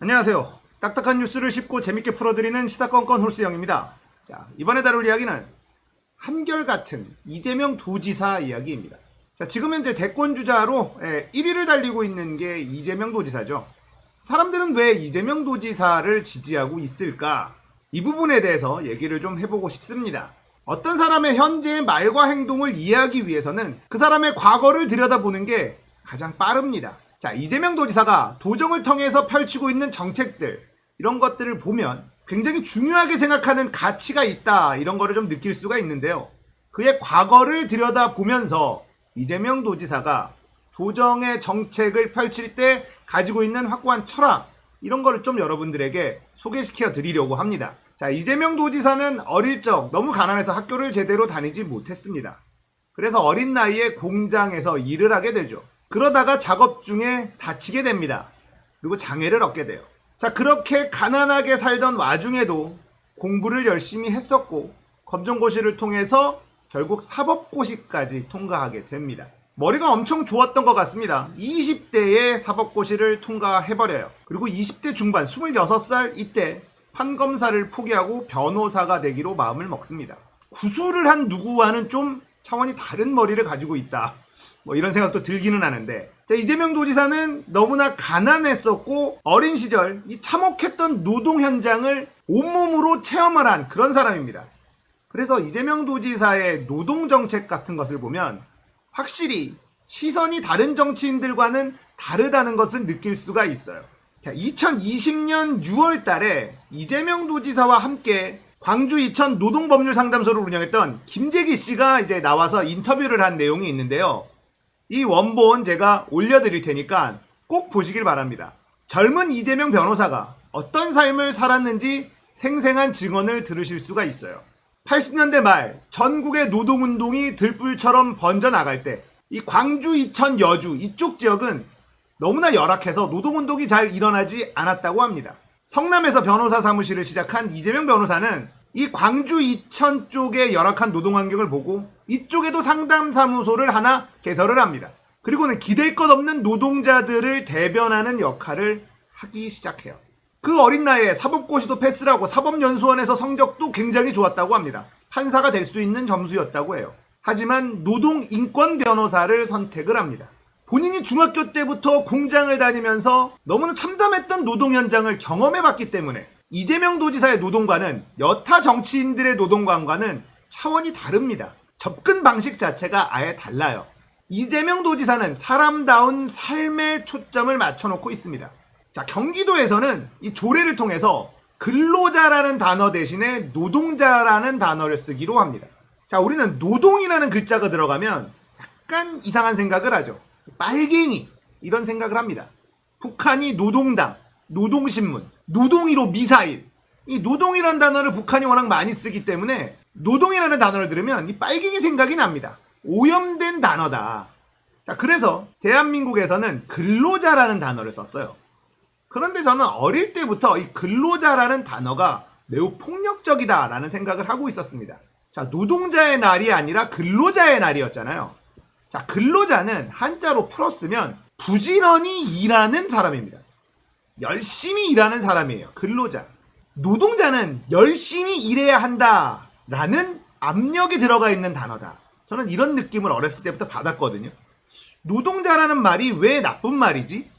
안녕하세요. 딱딱한 뉴스를 쉽고 재밌게 풀어드리는 시사건건 홀수영입니다. 자, 이번에 다룰 이야기는 한결같은 이재명 도지사 이야기입니다. 자, 지금 현재 대권주자로 1위를 달리고 있는 게 이재명 도지사죠. 사람들은 왜 이재명 도지사를 지지하고 있을까? 이 부분에 대해서 얘기를 좀 해보고 싶습니다. 어떤 사람의 현재의 말과 행동을 이해하기 위해서는 그 사람의 과거를 들여다보는 게 가장 빠릅니다. 자, 이재명 도지사가 도정을 통해서 펼치고 있는 정책들, 이런 것들을 보면 굉장히 중요하게 생각하는 가치가 있다, 이런 거를 좀 느낄 수가 있는데요. 그의 과거를 들여다보면서 이재명 도지사가 도정의 정책을 펼칠 때 가지고 있는 확고한 철학, 이런 거를 좀 여러분들에게 소개시켜 드리려고 합니다. 자, 이재명 도지사는 어릴 적 너무 가난해서 학교를 제대로 다니지 못했습니다. 그래서 어린 나이에 공장에서 일을 하게 되죠. 그러다가 작업 중에 다치게 됩니다. 그리고 장애를 얻게 돼요. 자, 그렇게 가난하게 살던 와중에도 공부를 열심히 했었고 검정고시를 통해서 결국 사법고시까지 통과하게 됩니다. 머리가 엄청 좋았던 것 같습니다. 20대에 사법고시를 통과해버려요. 그리고 20대 중반 26살 이때 판검사를 포기하고 변호사가 되기로 마음을 먹습니다. 구술을 한 누구와는 좀 차원이 다른 머리를 가지고 있다, 뭐 이런 생각도 들기는 하는데, 자, 이재명 도지사는 너무나 가난했었고 어린 시절 이 참혹했던 노동 현장을 온몸으로 체험을 한 그런 사람입니다. 그래서 이재명 도지사의 노동 정책 같은 것을 보면 확실히 시선이 다른 정치인들과는 다르다는 것을 느낄 수가 있어요. 자, 2020년 6월 달에 이재명 도지사와 함께 광주 이천 노동법률 상담소를 운영했던 김재기 씨가 이제 나와서 인터뷰를 한 내용이 있는데요. 이 원본 제가 올려드릴 테니까 꼭 보시길 바랍니다. 젊은 이재명 변호사가 어떤 삶을 살았는지 생생한 증언을 들으실 수가 있어요. 80년대 말 전국의 노동운동이 들불처럼 번져나갈 때 이 광주, 이천, 여주 이쪽 지역은 너무나 열악해서 노동운동이 잘 일어나지 않았다고 합니다. 성남에서 변호사 사무실을 시작한 이재명 변호사는 이 광주, 이천 쪽의 열악한 노동환경을 보고 이쪽에도 상담사무소를 하나 개설을 합니다. 그리고는 기댈 것 없는 노동자들을 대변하는 역할을 하기 시작해요. 그 어린 나이에 사법고시도 패스를 하고 사법연수원에서 성적도 굉장히 좋았다고 합니다. 판사가 될 수 있는 점수였다고 해요. 하지만 노동인권 변호사를 선택을 합니다. 본인이 중학교 때부터 공장을 다니면서 너무나 참담했던 노동 현장을 경험해봤기 때문에 이재명 도지사의 노동관은 여타 정치인들의 노동관과는 차원이 다릅니다. 접근 방식 자체가 아예 달라요. 이재명 도지사는 사람다운 삶에 초점을 맞춰놓고 있습니다. 자, 경기도에서는 이 조례를 통해서 근로자라는 단어 대신에 노동자라는 단어를 쓰기로 합니다. 자, 우리는 노동이라는 글자가 들어가면 약간 이상한 생각을 하죠. 빨갱이, 이런 생각을 합니다. 북한이 노동당, 노동신문, 노동이로 미사일, 이 노동이라는 단어를 북한이 워낙 많이 쓰기 때문에 노동이라는 단어를 들으면 이 빨갱이 생각이 납니다. 오염된 단어다. 자, 그래서 대한민국에서는 근로자라는 단어를 썼어요. 그런데 저는 어릴 때부터 이 근로자라는 단어가 매우 폭력적이다라는 생각을 하고 있었습니다. 자, 노동자의 날이 아니라 근로자의 날이었잖아요. 자, 근로자는 한자로 풀었으면 부지런히 일하는 사람입니다. 열심히 일하는 사람이에요. 근로자. 노동자는 열심히 일해야 한다라는 압력이 들어가 있는 단어다. 저는 이런 느낌을 어렸을 때부터 받았거든요. 노동자라는 말이 왜 나쁜 말이지?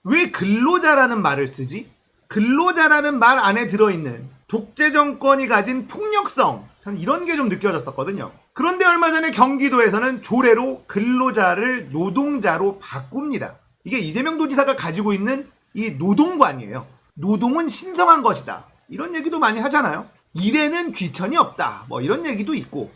왜 근로자라는 말을 쓰지? 근로자라는 말 안에 들어있는 독재 정권이 가진 폭력성, 저는 이런 게 좀 느껴졌었거든요. 그런데 얼마 전에 경기도에서는 조례로 근로자를 노동자로 바꿉니다. 이게 이재명 도지사가 가지고 있는 이 노동관이에요. 노동은 신성한 것이다, 이런 얘기도 많이 하잖아요. 일에는 귀천이 없다, 뭐 이런 얘기도 있고,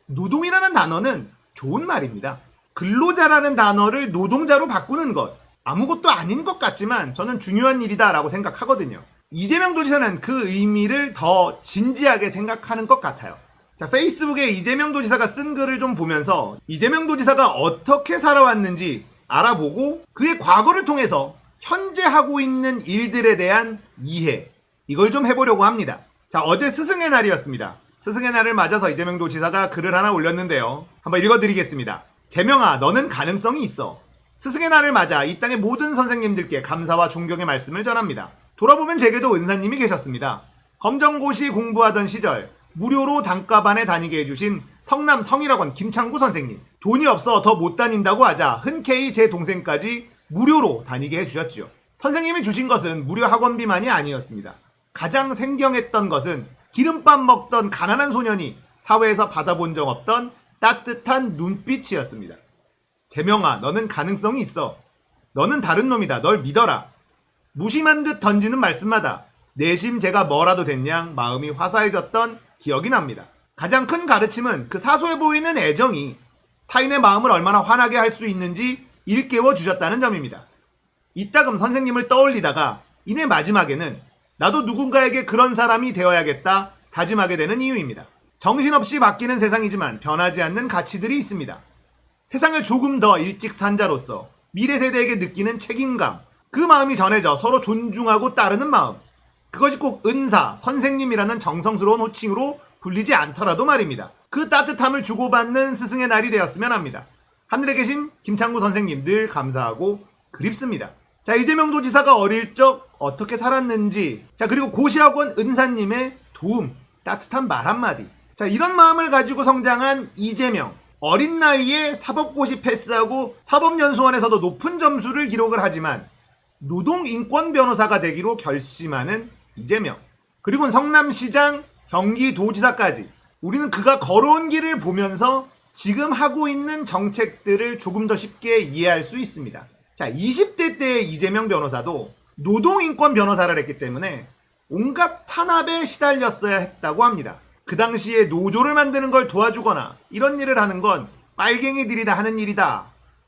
노동이라는 단어는 좋은 말입니다. 근로자라는 단어를 노동자로 바꾸는 것, 아무것도 아닌 것 같지만 저는 중요한 일이다 라고 생각하거든요. 이재명 도지사는 그 의미를 더 진지하게 생각하는 것 같아요. 자, 페이스북에 이재명 도지사가 쓴 글을 좀 보면서 이재명 도지사가 어떻게 살아왔는지 알아보고 그의 과거를 통해서 현재 하고 있는 일들에 대한 이해, 이걸 좀 해보려고 합니다. 자, 어제 스승의 날이었습니다. 스승의 날을 맞아서 이재명 도지사가 글을 하나 올렸는데요. 한번 읽어드리겠습니다. 재명아, 너는 가능성이 있어. 스승의 날을 맞아 이 땅의 모든 선생님들께 감사와 존경의 말씀을 전합니다. 돌아보면 제게도 은사님이 계셨습니다. 검정고시 공부하던 시절 무료로 단과반에 다니게 해주신 성남 성일학원 김창구 선생님. 돈이 없어 더 못 다닌다고 하자 흔쾌히 제 동생까지 무료로 다니게 해주셨죠. 선생님이 주신 것은 무료 학원비만이 아니었습니다. 가장 생경했던 것은 기름밥 먹던 가난한 소년이 사회에서 받아본 적 없던 따뜻한 눈빛이었습니다. 재명아, 너는 가능성이 있어. 너는 다른 놈이다. 널 믿어라. 무심한 듯 던지는 말씀마다 내심 제가 뭐라도 됐냥 마음이 화사해졌던 기억이 납니다. 가장 큰 가르침은 그 사소해 보이는 애정이 타인의 마음을 얼마나 환하게 할 수 있는지 일깨워 주셨다는 점입니다. 이따금 선생님을 떠올리다가 이내 마지막에는 나도 누군가에게 그런 사람이 되어야겠다 다짐하게 되는 이유입니다. 정신없이 바뀌는 세상이지만 변하지 않는 가치들이 있습니다. 세상을 조금 더 일찍 산 자로서 미래 세대에게 느끼는 책임감, 그 마음이 전해져 서로 존중하고 따르는 마음, 그것이 꼭 은사, 선생님이라는 정성스러운 호칭으로 불리지 않더라도 말입니다. 그 따뜻함을 주고받는 스승의 날이 되었으면 합니다. 하늘에 계신 김창구 선생님 늘 감사하고 그립습니다. 자, 이재명 도지사가 어릴 적 어떻게 살았는지, 자, 그리고 고시학원 은사님의 도움, 따뜻한 말 한마디. 자, 이런 마음을 가지고 성장한 이재명. 어린 나이에 사법고시 패스하고 사법연수원에서도 높은 점수를 기록을 하지만 노동인권 변호사가 되기로 결심하는 이재명. 그리고 성남시장, 경기도지사까지 우리는 그가 걸어온 길을 보면서 지금 하고 있는 정책들을 조금 더 쉽게 이해할 수 있습니다. 자, 20대 때의 이재명 변호사도 노동인권 변호사를 했기 때문에 온갖 탄압에 시달렸어야 했다고 합니다. 그 당시에 노조를 만드는 걸 도와주거나 이런 일을 하는 건 빨갱이들이 다 하는 일이다.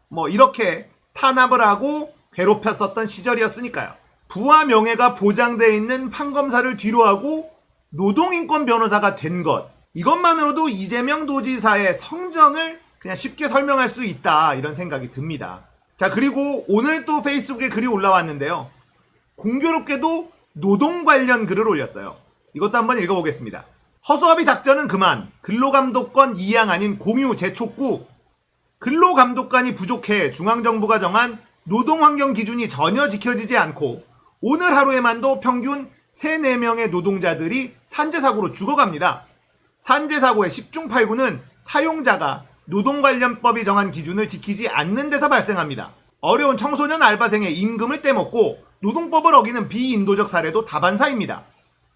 뭐 이렇게 탄압을 하고 괴롭혔었던 시절이었으니까요. 부와 명예가 보장되어 있는 판검사를 뒤로하고 노동인권 변호사가 된 것, 이것만으로도 이재명 도지사의 성정을 그냥 쉽게 설명할 수 있다, 이런 생각이 듭니다. 자, 그리고 오늘 또 페이스북에 글이 올라왔는데요. 공교롭게도 노동 관련 글을 올렸어요. 이것도 한번 읽어보겠습니다. 허수아비 작전은 그만, 근로감독권 2항 아닌 공유 재촉구. 근로감독관이 부족해 중앙정부가 정한 노동환경 기준이 전혀 지켜지지 않고 오늘 하루에만도 평균 3, 4명의 노동자들이 산재사고로 죽어갑니다. 산재사고의 10중 8구는 사용자가 노동관련법이 정한 기준을 지키지 않는 데서 발생합니다. 어려운 청소년 알바생의 임금을 떼먹고 노동법을 어기는 비인도적 사례도 다반사입니다.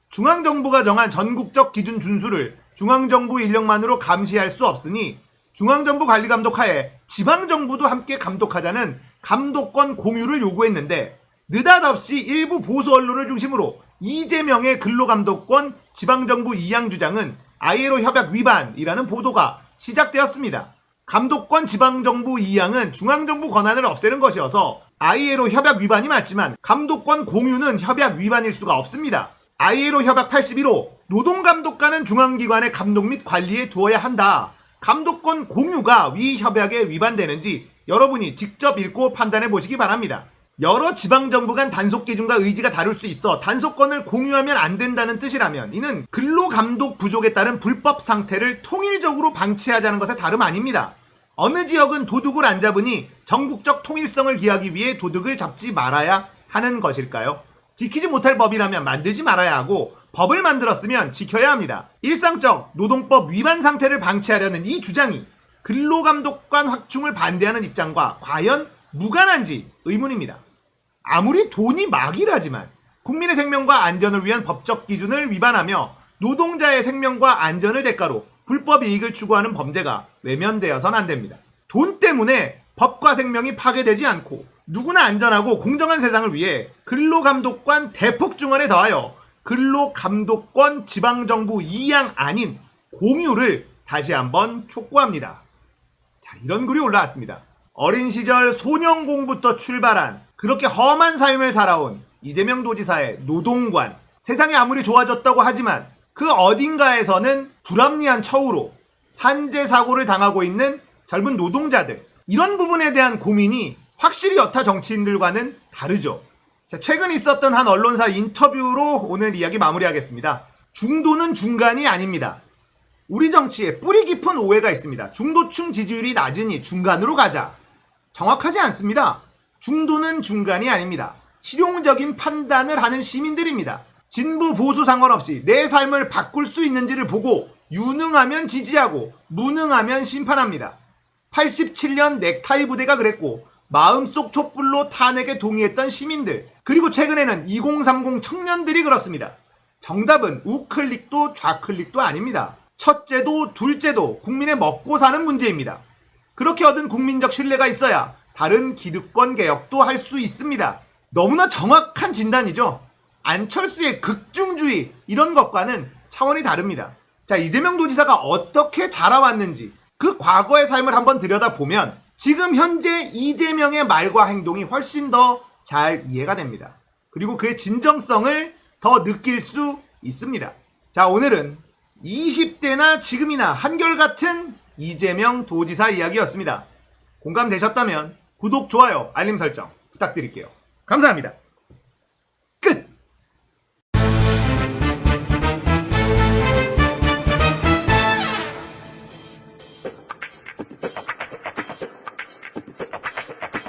중앙정부가 정한 전국적 기준 준수를 중앙정부 인력만으로 감시할 수 없으니 중앙정부 관리감독 하에 지방정부도 함께 감독하자는 감독권 공유를 요구했는데 느닷없이 일부 보수 언론을 중심으로 이재명의 근로감독권 지방정부 2항 주장은 ILO 협약 위반이라는 보도가 시작되었습니다. 감독권 지방정부 2항은 중앙정부 권한을 없애는 것이어서 ILO 협약 위반이 맞지만 감독권 공유는 협약 위반일 수가 없습니다. ILO 협약 81호 노동감독관은 중앙기관의 감독 및 관리에 두어야 한다. 감독권 공유가 위 협약에 위반되는지 여러분이 직접 읽고 판단해 보시기 바랍니다. 여러 지방정부 간 단속 기준과 의지가 다를 수 있어 단속권을 공유하면 안 된다는 뜻이라면 이는 근로감독 부족에 따른 불법 상태를 통일적으로 방치하자는 것에 다름 아닙니다. 어느 지역은 도둑을 안 잡으니 전국적 통일성을 기하기 위해 도둑을 잡지 말아야 하는 것일까요? 지키지 못할 법이라면 만들지 말아야 하고 법을 만들었으면 지켜야 합니다. 일상적 노동법 위반 상태를 방치하려는 이 주장이 근로감독관 확충을 반대하는 입장과 과연 무관한지 의문입니다. 아무리 돈이 막이라지만 국민의 생명과 안전을 위한 법적 기준을 위반하며 노동자의 생명과 안전을 대가로 불법 이익을 추구하는 범죄가 외면되어선 안 됩니다. 돈 때문에 법과 생명이 파괴되지 않고 누구나 안전하고 공정한 세상을 위해 근로감독관 대폭 증원에 더하여 근로감독권 지방정부 2항 아닌 공유를 다시 한번 촉구합니다. 자, 이런 글이 올라왔습니다. 어린 시절 소년공부터 출발한 그렇게 험한 삶을 살아온 이재명 도지사의 노동관, 세상이 아무리 좋아졌다고 하지만 그 어딘가에서는 불합리한 처우로 산재 사고를 당하고 있는 젊은 노동자들, 이런 부분에 대한 고민이 확실히 여타 정치인들과는 다르죠. 자, 최근 있었던 한 언론사 인터뷰로 오늘 이야기 마무리하겠습니다. 중도는 중간이 아닙니다. 우리 정치에 뿌리 깊은 오해가 있습니다. 중도층 지지율이 낮으니 중간으로 가자. 정확하지 않습니다. 중도는 중간이 아닙니다. 실용적인 판단을 하는 시민들입니다. 진보 보수 상관없이 내 삶을 바꿀 수 있는지를 보고 유능하면 지지하고 무능하면 심판합니다. 87년 넥타이 부대가 그랬고 마음속 촛불로 탄핵에 동의했던 시민들, 그리고 최근에는 2030 청년들이 그렇습니다. 정답은 우클릭도 좌클릭도 아닙니다. 첫째도 둘째도 국민의 먹고 사는 문제입니다. 그렇게 얻은 국민적 신뢰가 있어야 다른 기득권 개혁도 할 수 있습니다. 너무나 정확한 진단이죠. 안철수의 극중주의 이런 것과는 차원이 다릅니다. 자, 이재명 도지사가 어떻게 자라왔는지 그 과거의 삶을 한번 들여다보면 지금 현재 이재명의 말과 행동이 훨씬 더 잘 이해가 됩니다. 그리고 그의 진정성을 더 느낄 수 있습니다. 자, 오늘은 20대나 지금이나 한결같은 이재명 도지사 이야기였습니다. 공감되셨다면 구독, 좋아요, 알림 설정 부탁드릴게요. 감사합니다.